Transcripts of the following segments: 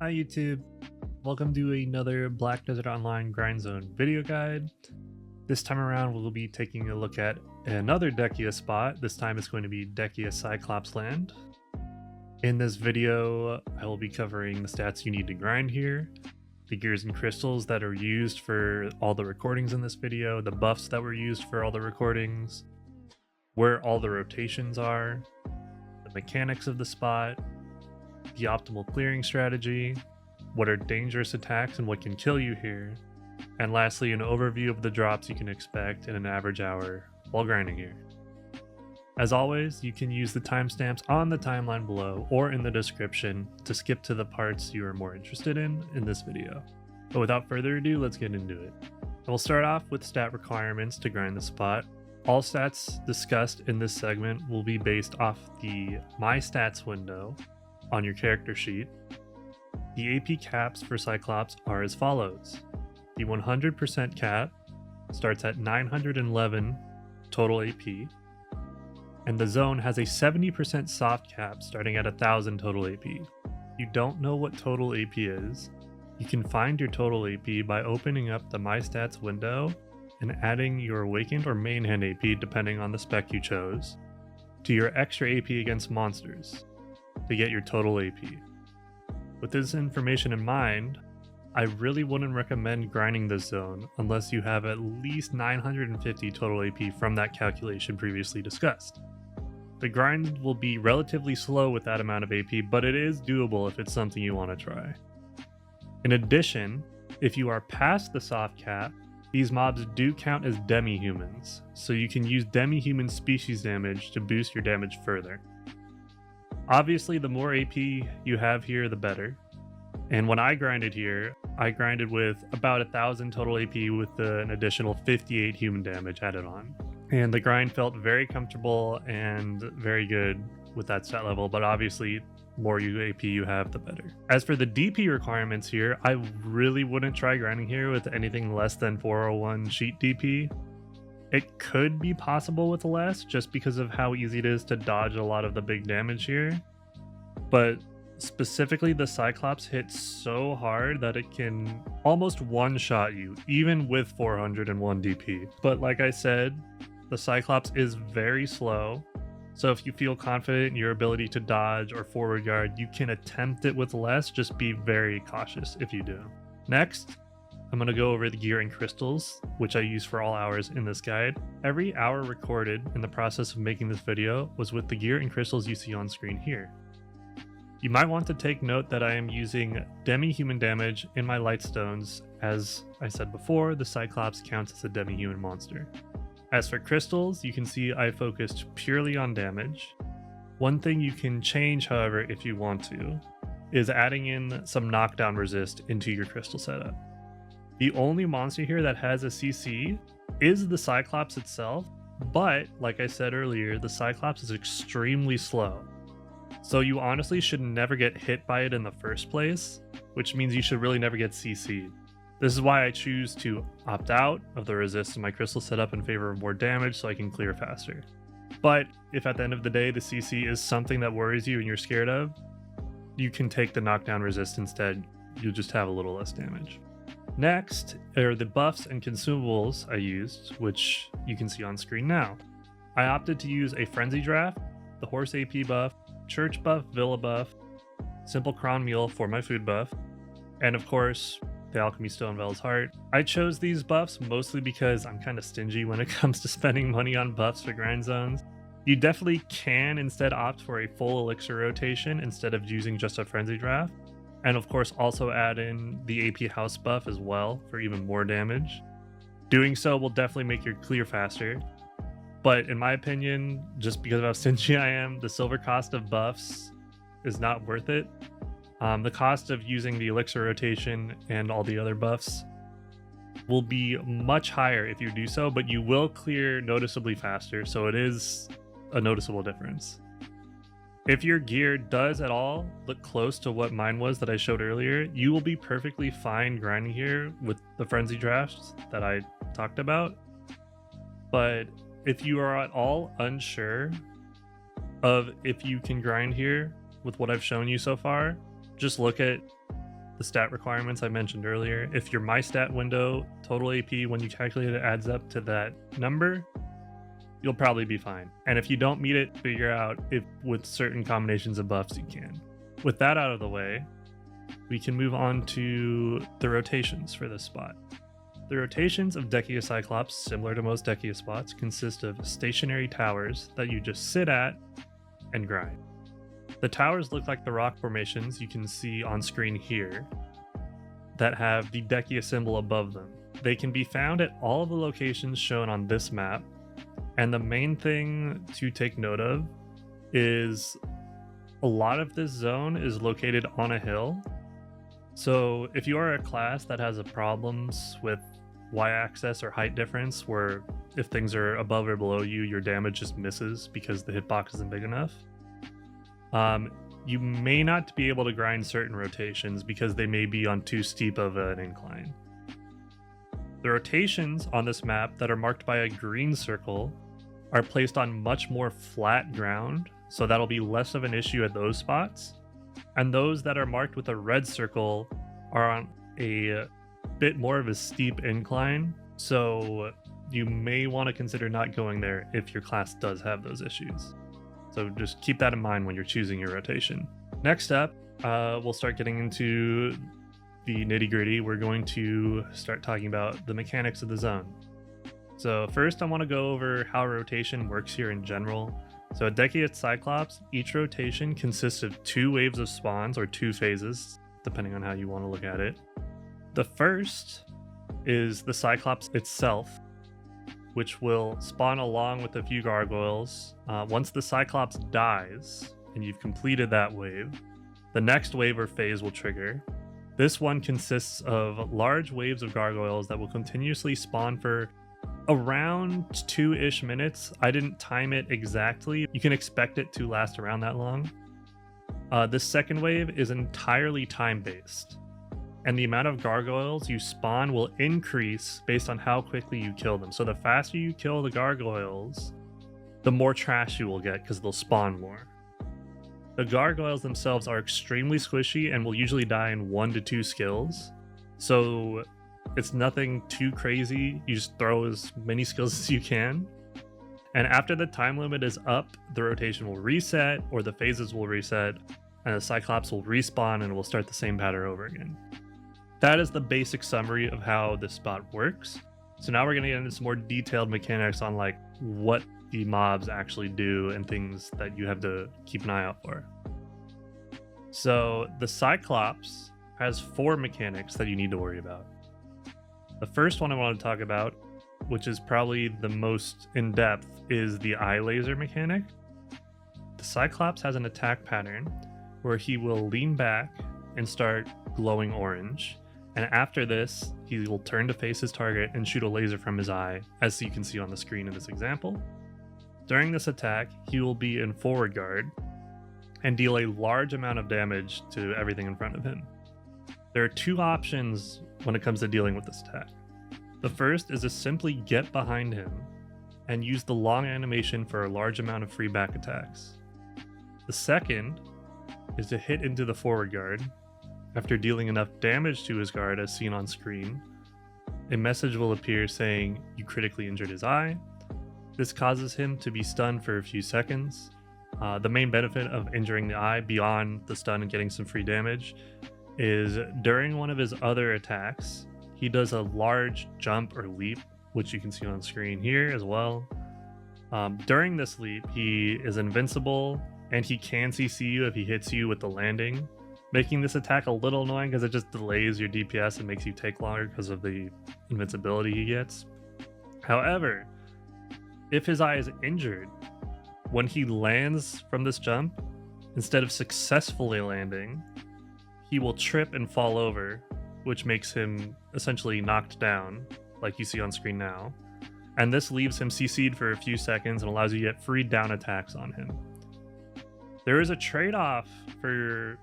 Hi YouTube, welcome to another Black Desert Online Grind Zone video guide. This time around we'll be taking a look at another Dehkia spot. This time it's going to be Dehkia Cyclops land. In this video I will be covering the stats you need to grind here, the gears and crystals that are used for all the recordings in this video, the buffs that were used for all the recordings, where all the rotations are, the mechanics of the spot, the optimal clearing strategy, what are dangerous attacks and what can kill you here, and lastly an overview of the drops you can expect in an average hour while grinding here. As always, you can use the timestamps on the timeline below or in the description to skip to the parts you are more interested in this video. But without further ado, let's get into it. We'll start off with stat requirements to grind the spot. All stats discussed in this segment will be based off the My Stats window on your character sheet. The AP caps for Cyclops are as follows. The 100% cap starts at 911 total AP, and the zone has a 70% soft cap starting at 1000 total AP. If you don't know what total AP is, you can find your total AP by opening up the My Stats window and adding your Awakened or main hand AP, depending on the spec you chose, to your extra AP against monsters to get your total AP. With this information in mind, I really wouldn't recommend grinding this zone unless you have at least 950 total AP from that calculation previously discussed. The grind will be relatively slow with that amount of AP, but it is doable if it's something you want to try. In addition, if you are past the soft cap, these mobs do count as demi-humans, so you can use demi-human species damage to boost your damage further. Obviously, the more AP you have here, the better. And when I grinded here, I grinded with about 1000 total AP with an additional 58 human damage added on. And the grind felt very comfortable and very good with that stat level, but obviously, more AP you have, the better. As for the DP requirements here, I really wouldn't try grinding here with anything less than 401 sheet DP. It could be possible with less just because of how easy it is to dodge a lot of the big damage here. But specifically the Cyclops hits so hard that it can almost one-shot you, even with 401 DP. But like I said, the Cyclops is very slow. So if you feel confident in your ability to dodge or forward guard, you can attempt it with less, just be very cautious if you do. Next, I'm going to go over the gear and crystals, which I use for all hours in this guide. Every hour recorded in the process of making this video was with the gear and crystals you see on screen here. You might want to take note that I am using demi-human damage in my lightstones. As I said before, the Cyclops counts as a demi-human monster. As for crystals, you can see I focused purely on damage. One thing you can change, however, if you want to, is adding in some knockdown resist into your crystal setup. The only monster here that has a CC is the Cyclops itself, but like I said earlier, the Cyclops is extremely slow. So you honestly should never get hit by it in the first place, which means you should really never get CC'd. This is why I choose to opt out of the resist in my crystal setup in favor of more damage so I can clear faster. But if at the end of the day the CC is something that worries you and you're scared of, you can take the knockdown resist instead. You'll just have a little less damage. Next are the buffs and consumables I used, which you can see on screen now. I opted to use a Frenzy Draft, the Horse AP buff, Church buff, Villa buff, Simple Crown Meal for my food buff, and of course, the Alchemy Stone Vel's Heart. I chose these buffs mostly because I'm kind of stingy when it comes to spending money on buffs for grind zones. You definitely can instead opt for a full elixir rotation instead of using just a Frenzy Draft. And of course also add in the AP house buff as well for even more damage. Doing so will definitely make your clear faster. But in my opinion, just because of how stingy I am, the silver cost of buffs is not worth it. The cost of using the elixir rotation and all the other buffs will be much higher if you do so, but you will clear noticeably faster, so it is a noticeable difference. If your gear does at all look close to what mine was that I showed earlier, you will be perfectly fine grinding here with the frenzy drafts that I talked about. But if you are at all unsure of if you can grind here with what I've shown you so far, just look at the stat requirements I mentioned earlier. If your my stat window total AP when you calculate it adds up to that number, you'll probably be fine. And if you don't meet it, figure out if with certain combinations of buffs you can. With that out of the way, we can move on to the rotations for this spot. The rotations of Dehkia Cyclops, similar to most Dehkia spots, consist of stationary towers that you just sit at and grind. The towers look like the rock formations you can see on screen here that have the Dehkia symbol above them. They can be found at all of the locations shown on this map, and the main thing to take note of is a lot of this zone is located on a hill. So if you are a class that has problems with y-axis or height difference, where if things are above or below you, your damage just misses because the hitbox isn't big enough, you may not be able to grind certain rotations because they may be on too steep of an incline. The rotations on this map that are marked by a green circle are placed on much more flat ground, so that'll be less of an issue at those spots. And those that are marked with a red circle are on a bit more of a steep incline, so you may want to consider not going there if your class does have those issues. So just keep that in mind when you're choosing your rotation. Next up, we'll start getting into the nitty-gritty. We're going to start talking about the mechanics of the zone. So first I want to go over how rotation works here in general. So at Dehkia Cyclops, each rotation consists of 2 waves of spawns, or 2 phases, depending on how you want to look at it. The first is the Cyclops itself, which will spawn along with a few gargoyles. Once the Cyclops dies, and you've completed that wave, the next wave or phase will trigger. This one consists of large waves of gargoyles that will continuously spawn for around 2-ish minutes. I didn't time it exactly. You can expect it to last around that long. This second wave is entirely time-based, and the amount of gargoyles you spawn will increase based on how quickly you kill them. So the faster you kill the gargoyles, the more trash you will get because they'll spawn more. The gargoyles themselves are extremely squishy and will usually die in 1 to 2 skills. So it's nothing too crazy. You just throw as many skills as you can. And after the time limit is up, the rotation will reset, or the phases will reset, and the Cyclops will respawn and it will start the same pattern over again. That is the basic summary of how this spot works. So now we're going to get into some more detailed mechanics on like what the mobs actually do and things that you have to keep an eye out for. So the Cyclops has 4 mechanics that you need to worry about. The first one I want to talk about, which is probably the most in-depth, is the eye laser mechanic. The Cyclops has an attack pattern where he will lean back and start glowing orange, and after this he will turn to face his target and shoot a laser from his eye, as you can see on the screen in this example. During this attack, he will be in forward guard and deal a large amount of damage to everything in front of him. There are 2 options when it comes to dealing with this attack. The first is to simply get behind him and use the long animation for a large amount of free back attacks. The second is to hit into the forward guard. After dealing enough damage to his guard as seen on screen, a message will appear saying you critically injured his eye. This causes him to be stunned for a few seconds. The main benefit of injuring the eye, beyond the stun and getting some free damage, is during one of his other attacks, he does a large jump or leap, which you can see on screen here as well. During this leap, he is invincible, and he can CC you if he hits you with the landing, making this attack a little annoying because it just delays your DPS and makes you take longer because of the invincibility he gets. However, if his eye is injured, when he lands from this jump, instead of successfully landing, he will trip and fall over, which makes him essentially knocked down, like you see on screen now. And this leaves him CC'd for a few seconds and allows you to get free down attacks on him. There is a trade-off for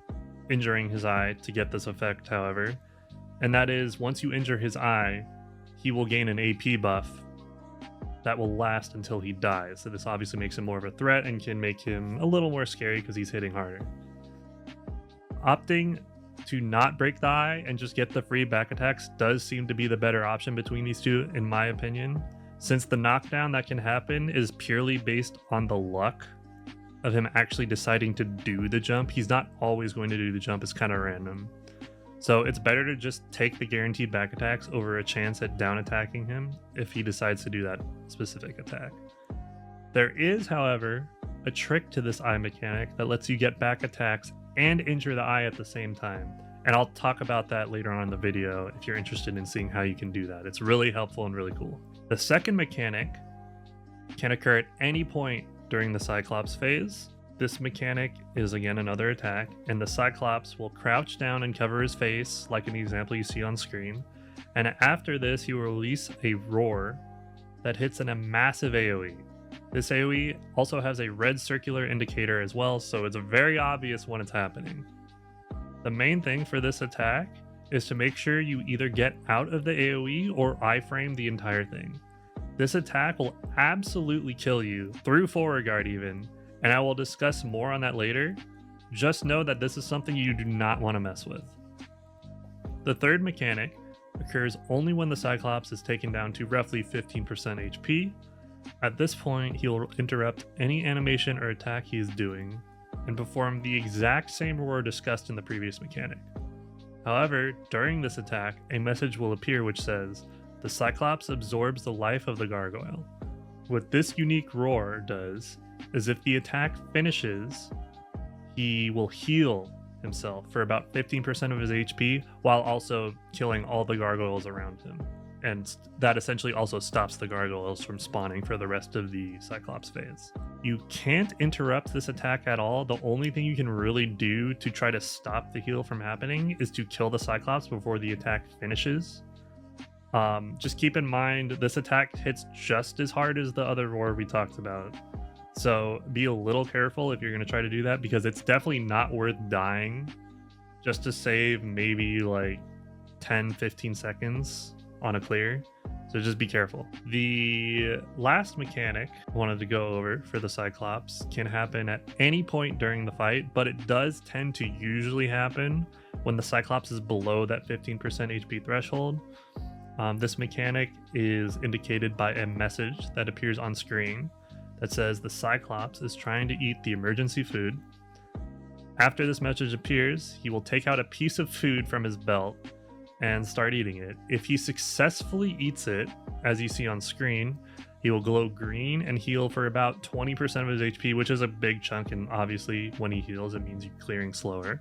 injuring his eye to get this effect, however, and that is once you injure his eye, he will gain an AP buff that will last until he dies. So this obviously makes him more of a threat and can make him a little more scary because he's hitting harder. Opting to not break the eye and just get the free back attacks does seem to be the better option between these two, in my opinion, since the knockdown that can happen is purely based on the luck of him actually deciding to do the jump. He's not always going to do the jump, it's kind of random. So it's better to just take the guaranteed back attacks over a chance at down attacking him if he decides to do that specific attack. There is, however, a trick to this eye mechanic that lets you get back attacks and injure the eye at the same time. And I'll talk about that later on in the video if you're interested in seeing how you can do that. It's really helpful and really cool. The second mechanic can occur at any point during the Cyclops phase. This mechanic is again another attack, and the Cyclops will crouch down and cover his face, like in the example you see on screen. And after this, he will release a roar that hits in a massive AoE. This AoE also has a red circular indicator as well, so it's very obvious when it's happening. The main thing for this attack is to make sure you either get out of the AoE or iframe the entire thing. This attack will absolutely kill you, through forward guard even, and I will discuss more on that later. Just know that this is something you do not want to mess with. The third mechanic occurs only when the Cyclops is taken down to roughly 15% HP. At this point, he will interrupt any animation or attack he is doing and perform the exact same roar discussed in the previous mechanic. However, during this attack, a message will appear which says, "The Cyclops absorbs the life of the gargoyle." What this unique roar does is if the attack finishes, he will heal himself for about 15% of his HP while also killing all the gargoyles around him. And that essentially also stops the gargoyles from spawning for the rest of the Cyclops phase. You can't interrupt this attack at all. The only thing you can really do to try to stop the heal from happening is to kill the Cyclops before the attack finishes. Just keep in mind, this attack hits just as hard as the other roar we talked about. So be a little careful if you're going to try to do that, because it's definitely not worth dying just to save maybe like 10-15 seconds on a clear. So just be careful. The last mechanic I wanted to go over for the Cyclops can happen at any point during the fight, but it does tend to usually happen when the Cyclops is below that 15% HP threshold. This mechanic is indicated by a message that appears on screen that says the Cyclops is trying to eat the emergency food. After this message appears, he will take out a piece of food from his belt and start eating it. If he successfully eats it, as you see on screen, he will glow green and heal for about 20% of his HP, which is a big chunk, and obviously when he heals it means you're clearing slower.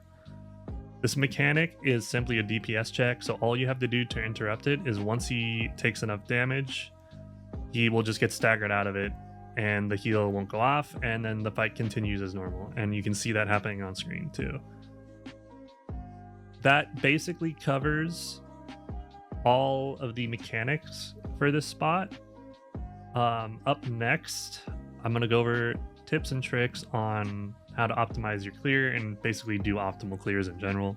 This mechanic is simply a DPS check, so all you have to do to interrupt it is once he takes enough damage, he will just get staggered out of it and the heal won't go off, and then the fight continues as normal, and you can see that happening on screen too. That basically covers all of the mechanics for this spot. Up next, I'm going to go over tips and tricks on how to optimize your clear and basically do optimal clears in general.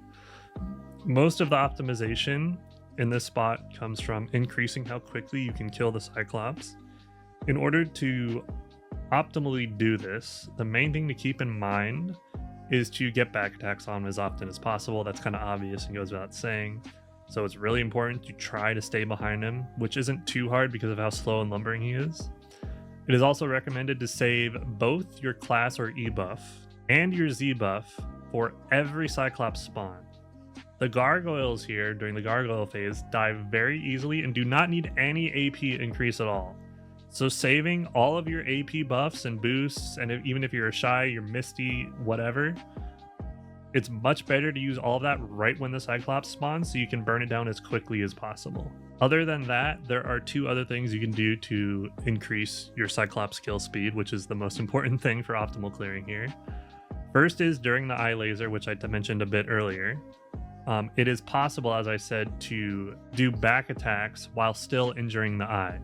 Most of the optimization in this spot comes from increasing how quickly you can kill the Cyclops. In order to optimally do this, the main thing to keep in mind is to get back attacks on him as often as possible. That's kind of obvious and goes without saying. So it's really important to try to stay behind him, which isn't too hard because of how slow and lumbering he is. It is also recommended to save both your class or E buff and your Z buff for every Cyclops spawn. The gargoyles here during the gargoyle phase die very easily and do not need any AP increase at all. So saving all of your AP buffs and boosts, and even if you're shy, you're misty, whatever, it's much better to use all of that right when the Cyclops spawns so you can burn it down as quickly as possible. Other than that, there are two other things you can do to increase your Cyclops kill speed, which is the most important thing for optimal clearing here. First is during the eye laser, which I mentioned a bit earlier. It is possible, as I said, to do back attacks while still injuring the eye.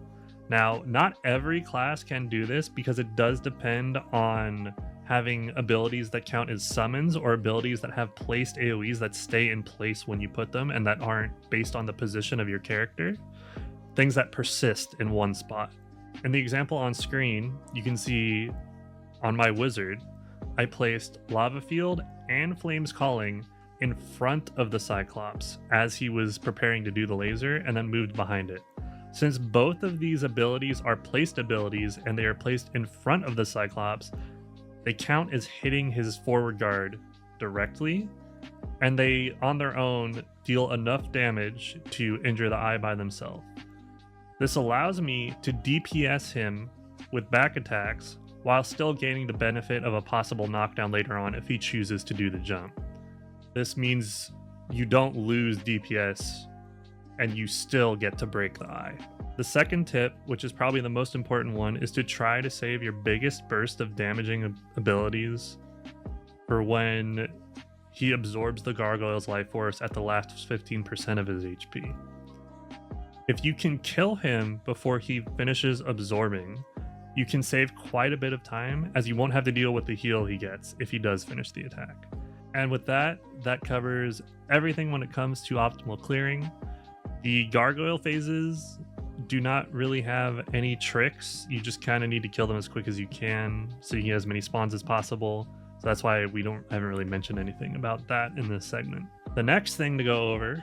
Now, not every class can do this because it does depend on having abilities that count as summons or abilities that have placed AoEs that stay in place when you put them and that aren't based on the position of your character. Things that persist in one spot. In the example on screen, you can see on my wizard, I placed Lava Field and Flames Calling in front of the Cyclops as he was preparing to do the laser, and then moved behind it. Since both of these abilities are placed abilities and they are placed in front of the Cyclops, they count as hitting his forward guard directly, and they on their own deal enough damage to injure the eye by themselves. This allows me to DPS him with back attacks while still gaining the benefit of a possible knockdown later on if he chooses to do the jump. This means you don't lose DPS and you still get to break the eye. The second tip, which is probably the most important one, is to try to save your biggest burst of damaging abilities for when he absorbs the gargoyle's life force at the last 15% of his HP. If you can kill him before he finishes absorbing, you can save quite a bit of time, as you won't have to deal with the heal he gets if he does finish the attack. And with that, that covers everything when it comes to optimal clearing. The gargoyle phases do not really have any tricks. You just kind of need to kill them as quick as you can so you can get as many spawns as possible. So that's why we haven't really mentioned anything about that in this segment. The next thing to go over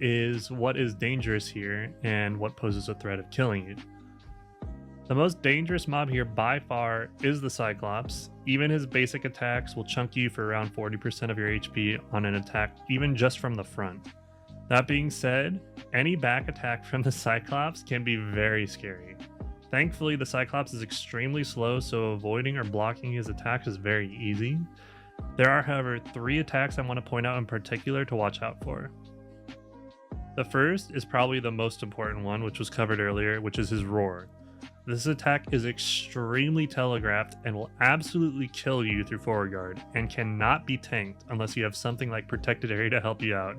is what is dangerous here and what poses a threat of killing you. The most dangerous mob here by far is the Cyclops. Even his basic attacks will chunk you for around 40% of your HP on an attack, even just from the front. That being said, any back attack from the Cyclops can be very scary. Thankfully, the Cyclops is extremely slow, so avoiding or blocking his attacks is very easy. There are, however, 3 attacks I want to point out in particular to watch out for. The first is probably the most important one, which was covered earlier, which is his roar. This attack is extremely telegraphed and will absolutely kill you through forward guard, and cannot be tanked unless you have something like protected area to help you out.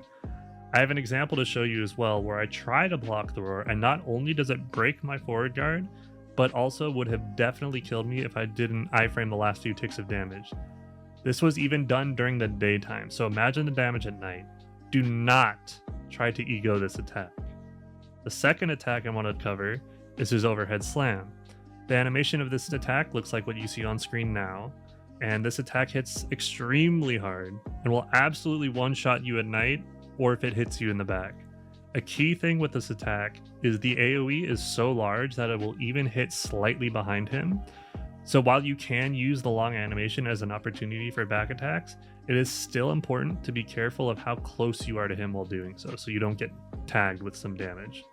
I have an example to show you as well where I try to block the roar, and not only does it break my forward guard, but also would have definitely killed me if I didn't iframe the last few ticks of damage. This was even done during the daytime, so imagine the damage at night. Do not try to ego this attack. The second attack I want to cover is his overhead slam. The animation of this attack looks like what you see on screen now, and this attack hits extremely hard and will absolutely one-shot you at night or if it hits you in the back. A key thing with this attack is the AoE is so large that it will even hit slightly behind him. So while you can use the long animation as an opportunity for back attacks, it is still important to be careful of how close you are to him while doing so you don't get tagged with some damage.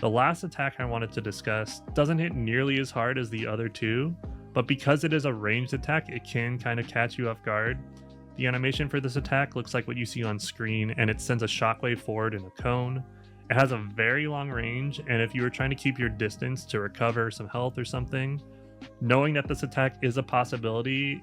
The last attack I wanted to discuss doesn't hit nearly as hard as the other two, but because it is a ranged attack, it can kind of catch you off guard. The animation for this attack looks like what you see on screen, and it sends a shockwave forward in a cone. It has a very long range, and if you are trying to keep your distance to recover some health or something, knowing that this attack is a possibility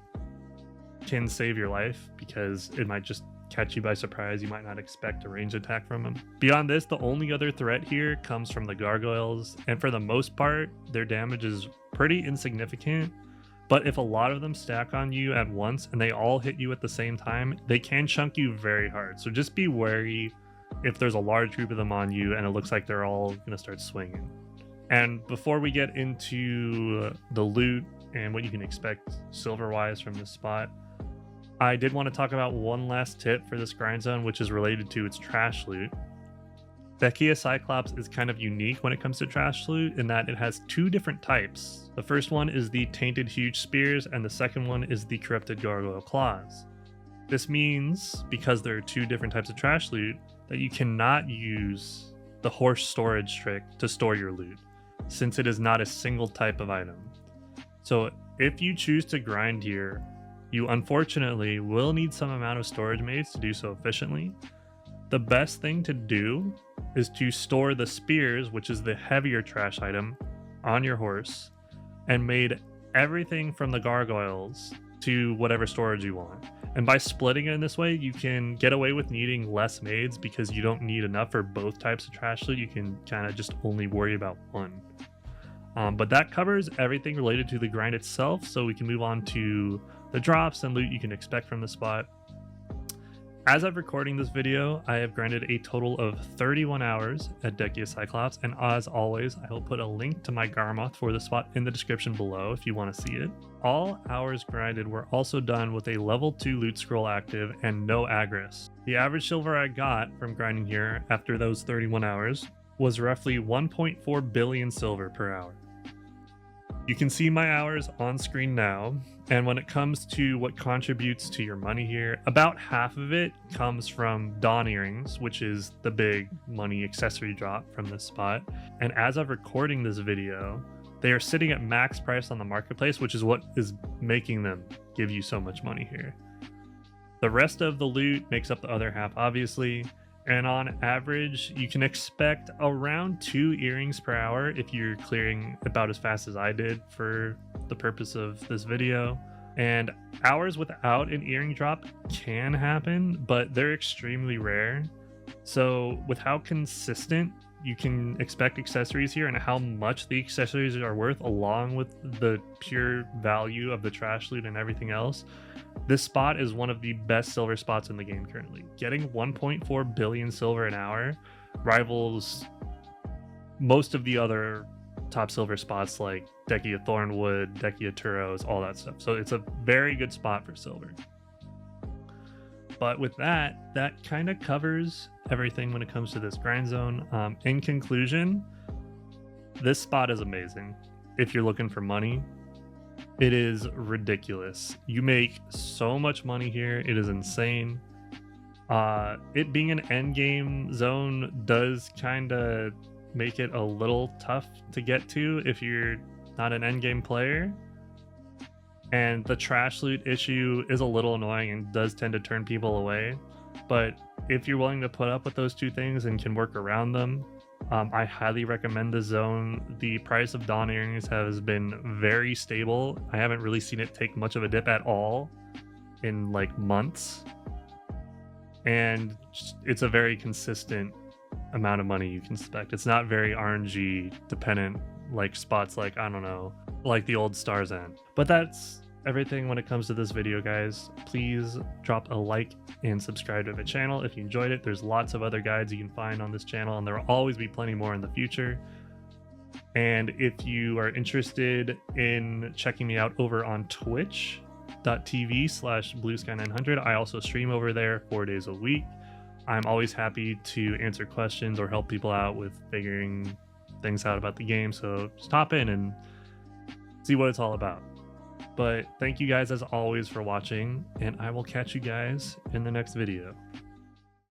can save your life, because it might just catch you by surprise. You might not expect a ranged attack from him. Beyond this, the only other threat here comes from the gargoyles, and for the most part, their damage is pretty insignificant. But if a lot of them stack on you at once and they all hit you at the same time, they can chunk you very hard. So just be wary if there's a large group of them on you and it looks like they're all going to start swinging. And before we get into the loot and what you can expect silver-wise from this spot, I did want to talk about one last tip for this grind zone, which is related to its trash loot. Dehkia Cyclops is kind of unique when it comes to trash loot in that it has 2 different types. The first one is the Tainted Huge Spears, and the second one is the Corrupted Gargoyle Claws. This means, because there are 2 different types of trash loot, that you cannot use the horse storage trick to store your loot, since it is not a single type of item. So if you choose to grind here, you unfortunately will need some amount of storage mates to do so efficiently. The best thing to do is to store the spears, which is the heavier trash item, on your horse, and made everything from the gargoyles to whatever storage you want. And by splitting it in this way, you can get away with needing less maids because you don't need enough for both types of trash loot. You can kind of just only worry about one. But that covers everything related to the grind itself, so we can move on to the drops and loot you can expect from the spot. As of recording this video, I have grinded a total of 31 hours at Dehkia Cyclops, and as always, I will put a link to my Garmoth for the spot in the description below if you want to see it. All hours grinded were also done with a level 2 loot scroll active and no agris. The average silver I got from grinding here after those 31 hours was roughly 1.4 billion silver per hour. You can see my hours on screen now, and when it comes to what contributes to your money here, about half of it comes from Dawn earrings, which is the big money accessory drop from this spot. And as of recording this video, they are sitting at max price on the marketplace, which is what is making them give you so much money here. The rest of the loot makes up the other half, obviously. And on average, you can expect around 2 earrings per hour if you're clearing about as fast as I did for the purpose of this video. And hours without an earring drop can happen, but they're extremely rare. So with how consistent you can expect accessories here and how much the accessories are worth, along with the pure value of the trash loot and everything else, this spot is one of the best silver spots in the game currently. Getting 1.4 billion silver an hour rivals most of the other top silver spots like Dehkia Thornwood, Dehkia Turos, all that stuff. So it's a very good spot for silver. But with that kind of covers everything when it comes to this grind zone. In conclusion, this spot is amazing. If you're looking for money, it is ridiculous. You make so much money here. It is insane. It being an end game zone does kind of make it a little tough to get to if you're not an end game player. And the trash loot issue is a little annoying and does tend to turn people away. But if you're willing to put up with those two things and can work around them, I highly recommend the zone. The price of Dawn earrings has been very stable. I haven't really seen it take much of a dip at all in like months. And it's a very consistent amount of money you can expect. It's not very RNG dependent like spots like, I don't know, like the old Star's End. But that's everything when it comes to this video, guys. Please drop a like and subscribe to the channel if you enjoyed it. There's lots of other guides you can find on this channel, and there will always be plenty more in the future. And if you are interested in checking me out over on twitch.tv/bluesky900, I also stream over there 4 days a week. I'm always happy to answer questions or help people out with figuring things out about the game, so just hop in and see what it's all about. But thank you guys as always for watching, and I will catch you guys in the next video.